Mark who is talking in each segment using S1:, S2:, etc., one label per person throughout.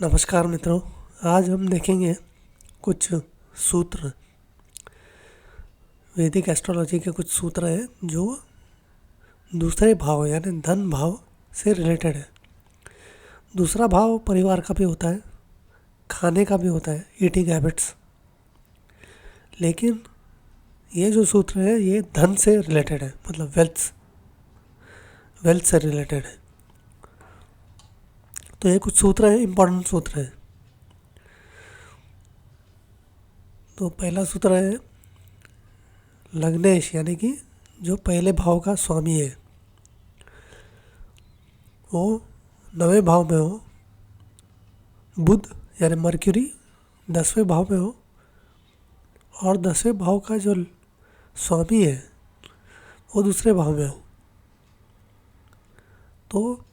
S1: नमस्कार मित्रों। आज हम देखेंगे कुछ सूत्र, वैदिक एस्ट्रोलॉजी के कुछ सूत्र हैं जो दूसरे भाव यानी धन भाव से रिलेटेड है। दूसरा भाव परिवार का भी होता है, खाने का भी होता है, ईटिंग हैबिट्स। लेकिन ये जो सूत्र है ये धन से रिलेटेड है, मतलब वेल्थ से रिलेटेड है। तो ये कुछ सूत्र हैं, इम्पोर्टेंट सूत्र हैं। तो पहला सूत्र है लग्नेश, यानी कि जो पहले भाव का स्वामी है वो 9वें भाव में हो, बुध यानी मर्क्यूरी 10वें भाव में हो, और 10वें भाव का जो स्वामी है वो दूसरे भाव में हो। तो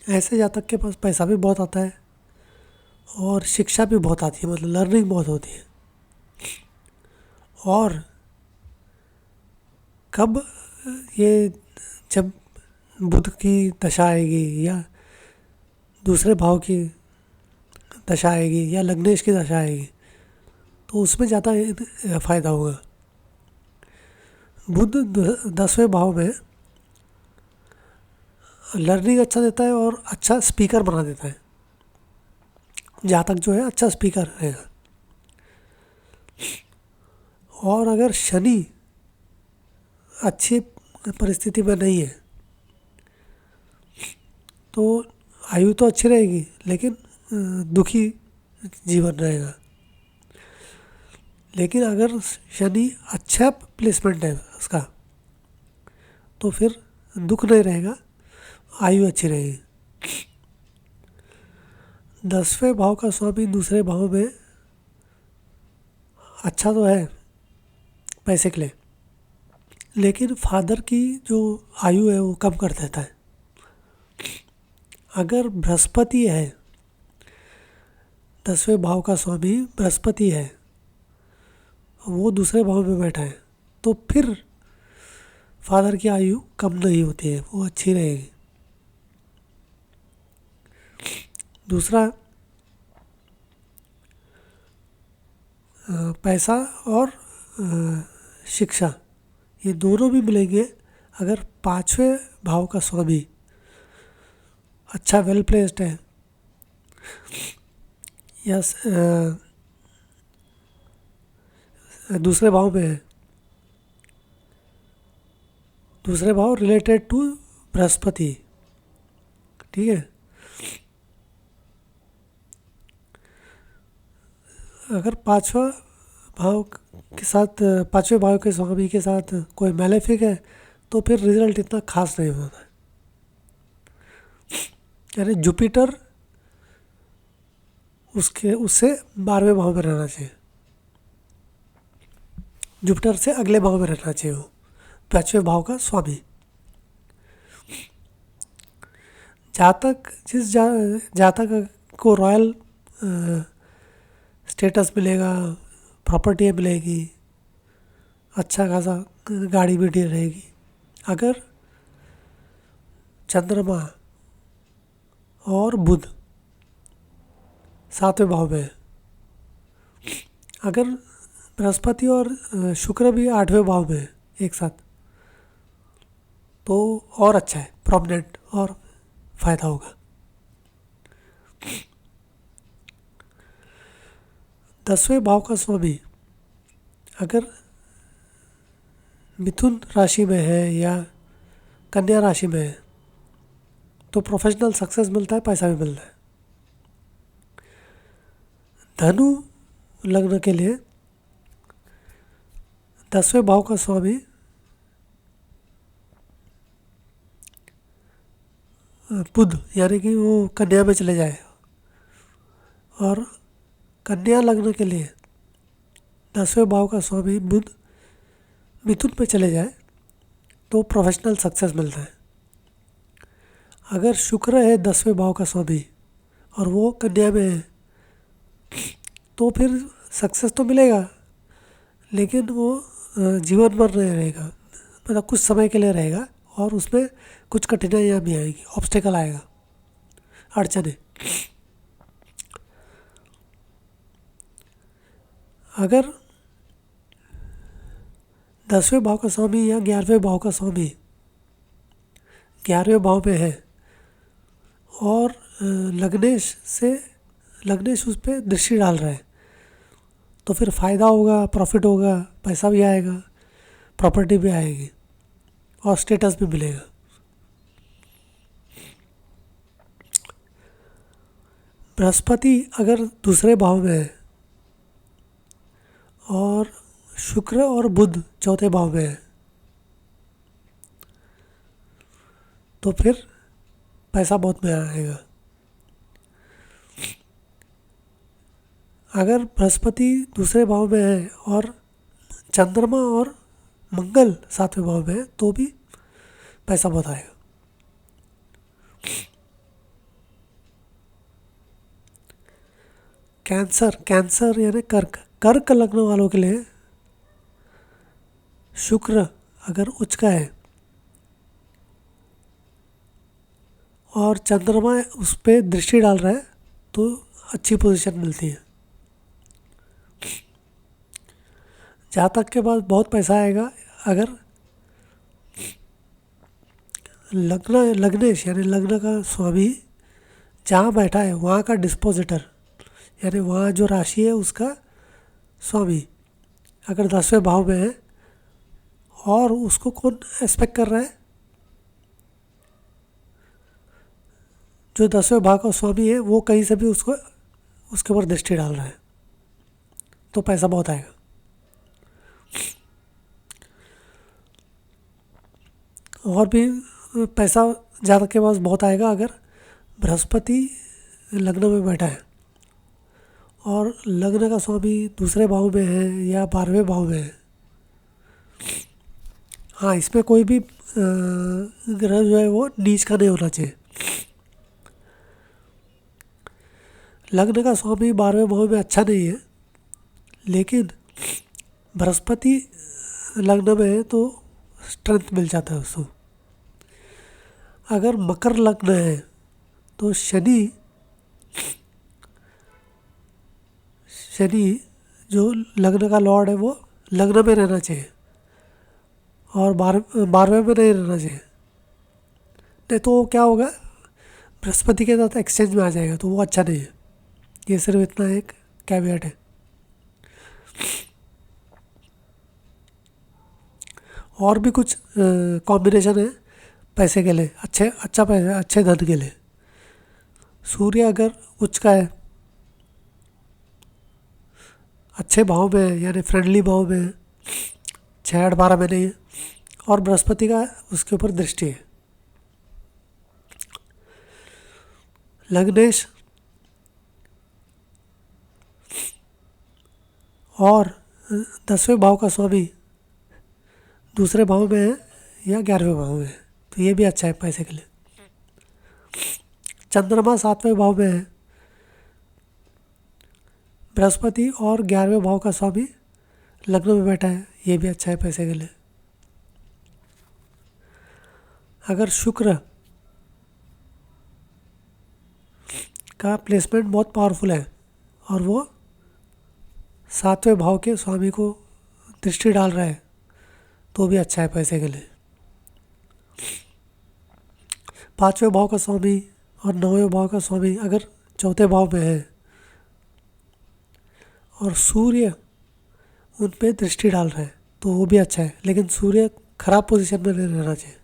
S1: ऐसे जातक के पास पैसा भी बहुत आता है और शिक्षा भी बहुत आती है, मतलब लर्निंग बहुत होती है। और कब ये, जब बुध की दशा आएगी या दूसरे भाव की दशा आएगी या लग्नेश की दशा आएगी तो उसमें ज़्यादा फायदा होगा। बुध 10वें भाव में लर्निंग अच्छा देता है और अच्छा स्पीकर बना देता है। जातक जो है अच्छा स्पीकर रहेगा। और अगर शनि अच्छी परिस्थिति में नहीं है तो आयु तो अच्छी रहेगी लेकिन दुखी जीवन रहेगा। लेकिन अगर शनि अच्छा प्लेसमेंट है उसका तो फिर दुख नहीं रहेगा, आयु अच्छी रहेगी। 10वें भाव का स्वामी दूसरे भाव में अच्छा तो है पैसे के लिए, लेकिन फादर की जो आयु है वो कम कर देता है। अगर बृहस्पति है, 10वें भाव का स्वामी बृहस्पति है, वो दूसरे भाव में बैठा है, तो फिर फादर की आयु कम नहीं होती है, वो अच्छी रहेगी। दूसरा, पैसा और शिक्षा ये दोनों भी मिलेंगे अगर 5वें भाव का स्वामी अच्छा वेल प्लेस्ड है या दूसरे भाव में है। दूसरे भाव रिलेटेड टू बृहस्पति, ठीक है। अगर 5वां भाव के साथ, 5वें भाव के स्वामी के साथ कोई मैलेफिक है तो फिर रिजल्ट इतना खास नहीं होता है। यानी जुपिटर उससे 12वें भाव में रहना चाहिए, जुपिटर से अगले भाव में रहना चाहिए वो 5वें भाव का स्वामी। जातक को रॉयल स्टेटस मिलेगा, प्रॉपर्टी मिलेगी, अच्छा खासा गाड़ी भी रहेगी अगर चंद्रमा और बुध 7वें भाव में है। अगर बृहस्पति और शुक्र भी 8वें भाव में है एक साथ तो और अच्छा है, प्रोमिनेंट और फायदा होगा। 10वें भाव का स्वामी अगर मिथुन राशि में है या कन्या राशि में है तो प्रोफेशनल सक्सेस मिलता है, पैसा भी मिलता है। धनु लग्न के लिए 10वें भाव का स्वामी बुध यानी कि वो कन्या में चले जाए, और कन्या लग्न के लिए 10वें भाव का स्वामी बुध मिथुन में चले जाए तो प्रोफेशनल सक्सेस मिलता है। अगर शुक्र है 10वें भाव का स्वामी और वो कन्या में है तो फिर सक्सेस तो मिलेगा लेकिन वो जीवन भर नहीं रहेगा, मतलब कुछ समय के लिए रहेगा और उसमें कुछ कठिनाइयाँ भी आएगी, ऑब्स्टेकल आएगा, अड़चने। अगर 10वें भाव का स्वामी या 11वें भाव का स्वामी 11वें भाव में है और लग्नेश उस पर दृष्टि डाल रहा है, तो फिर फ़ायदा होगा, प्रॉफिट होगा, पैसा भी आएगा, प्रॉपर्टी भी आएगी और स्टेटस भी मिलेगा। बृहस्पति अगर दूसरे भाव में है और शुक्र और बुध चौथे भाव में है, तो फिर पैसा बहुत में आएगा। अगर बृहस्पति दूसरे भाव में है और चंद्रमा और मंगल सातवें भाव में है, तो भी पैसा बहुत आएगा। कैंसर यानी कर्क लग्न वालों के लिए शुक्र अगर उच्च का है और चंद्रमा उस पर दृष्टि डाल रहा है, तो अच्छी पोजीशन मिलती है। जहाँ तक के बाद बहुत पैसा आएगा अगर लग्नेश यानी लग्न का स्वामी जहाँ बैठा है वहाँ का डिस्पोजिटर यानी वहाँ जो राशि है उसका स्वामी अगर 10वें भाव में है और उसको कौन एस्पेक्ट कर रहा है, जो 10वें भाव का स्वामी है वो कहीं से भी उसके ऊपर दृष्टि डाल रहा है, तो पैसा बहुत आएगा। और भी पैसा ज़्यादा के पास बहुत आएगा अगर बृहस्पति लग्न में बैठा है और लग्न का स्वामी दूसरे भाव में है या 12वें भाव में है। हाँ, इसमें कोई भी ग्रह जो है वो नीच का नहीं होना चाहिए। लग्न का स्वामी 12वें भाव में अच्छा नहीं है, लेकिन बृहस्पति लग्न में है तो स्ट्रेंथ मिल जाता है उसको। अगर मकर लग्न है तो शनि जो लग्न का लॉर्ड है वो लग्न में रहना चाहिए और 12वें में नहीं रहना चाहिए, नहीं तो क्या होगा, बृहस्पति के साथ एक्सचेंज में आ जाएगा, तो वो अच्छा नहीं है। ये सिर्फ इतना एक कैवियट है। और भी कुछ कॉम्बिनेशन है पैसे के लिए, अच्छा पैसा, अच्छे धन के लिए। सूर्य अगर उच्च का है, अच्छे भाव में है यानी फ्रेंडली भाव में है, 6, 8, 12 में नहीं है और बृहस्पति का उसके ऊपर दृष्टि है। लग्नेश और 10वें भाव का स्वामी दूसरे भाव में है या 11वें भाव में है, तो ये भी अच्छा है पैसे के लिए। चंद्रमा 7वें भाव में है, बृहस्पति और 11वें भाव का स्वामी लग्न में बैठा है, ये भी अच्छा है पैसे के लिए। अगर शुक्र का प्लेसमेंट बहुत पावरफुल है और वो 7वें भाव के स्वामी को दृष्टि डाल रहा है, तो भी अच्छा है पैसे के लिए। 5वें भाव का स्वामी और 9वें भाव का स्वामी अगर चौथे भाव में है और सूर्य उन पे दृष्टि डाल रहा है, तो वो भी अच्छा है, लेकिन सूर्य खराब पोजीशन में नहीं रहना चाहिए।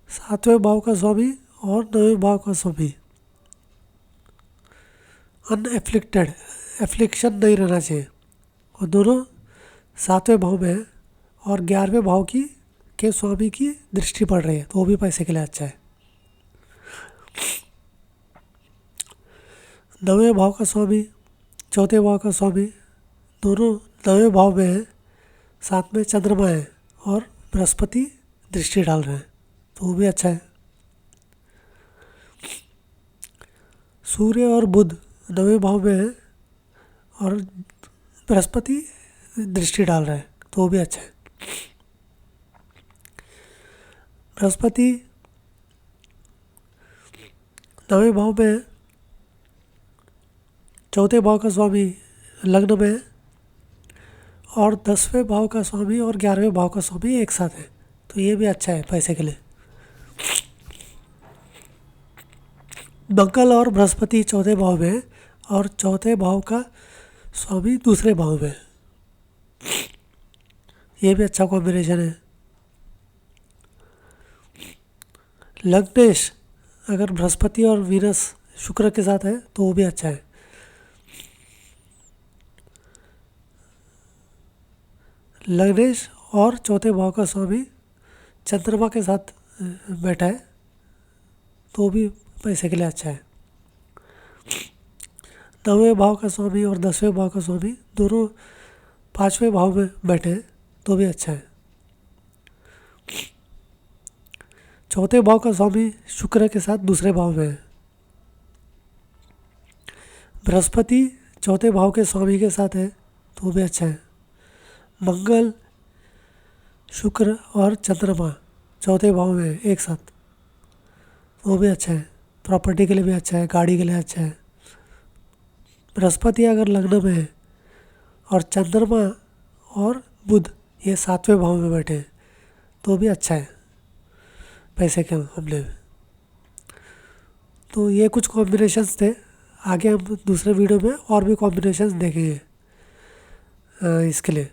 S1: सातवें भाव का स्वामी और 9वें भाव का स्वामी एफ्लिक्शन नहीं रहना चाहिए, और दोनों 7वें भाव में है और 11वें भाव के स्वामी की दृष्टि पड़ रही है, तो वो भी पैसे के लिए अच्छा है। 9वें भाव का स्वामी, चौथे भाव का स्वामी दोनों 9वें भाव में है, साथ में चंद्रमा है और बृहस्पति दृष्टि डाल रहे हैं, तो वो भी अच्छा है। सूर्य और बुध 9वें भाव में है और बृहस्पति दृष्टि डाल रहा है, तो वो भी अच्छा है। बृहस्पति 9वें भाव में चौथे भाव का स्वामी लग्न में है और 10वें भाव का स्वामी और 11वें भाव का स्वामी एक साथ है, तो ये भी अच्छा है पैसे के लिए। मंगल और बृहस्पति चौथे भाव में है और चौथे भाव का स्वामी दूसरे भाव में है, ये भी अच्छा कॉम्बिनेशन है। लग्नेश अगर बृहस्पति और वीनस शुक्र के साथ है तो वो भी अच्छा है। लग्नेश और चौथे भाव का स्वामी चंद्रमा के साथ बैठा है तो भी पैसे के लिए अच्छा है। 9वें भाव का स्वामी और 10वें भाव का स्वामी दोनों 5वें भाव में बैठे हैं तो भी अच्छा है। चौथे भाव का स्वामी शुक्र के साथ दूसरे भाव में है। बृहस्पति चौथे भाव के स्वामी के साथ है तो भी अच्छा है। मंगल शुक्र और चंद्रमा चौथे भाव में है एक साथ, वो भी अच्छा है। प्रॉपर्टी के लिए भी अच्छा है, गाड़ी के लिए अच्छा है। बृहस्पति अगर लग्न में है और चंद्रमा और बुध ये 7वें भाव में बैठे हैं तो भी अच्छा है पैसे के मामले में। तो ये कुछ कॉम्बिनेशंस थे, आगे हम दूसरे वीडियो में और भी कॉम्बिनेशंस देखेंगे इसके लिए।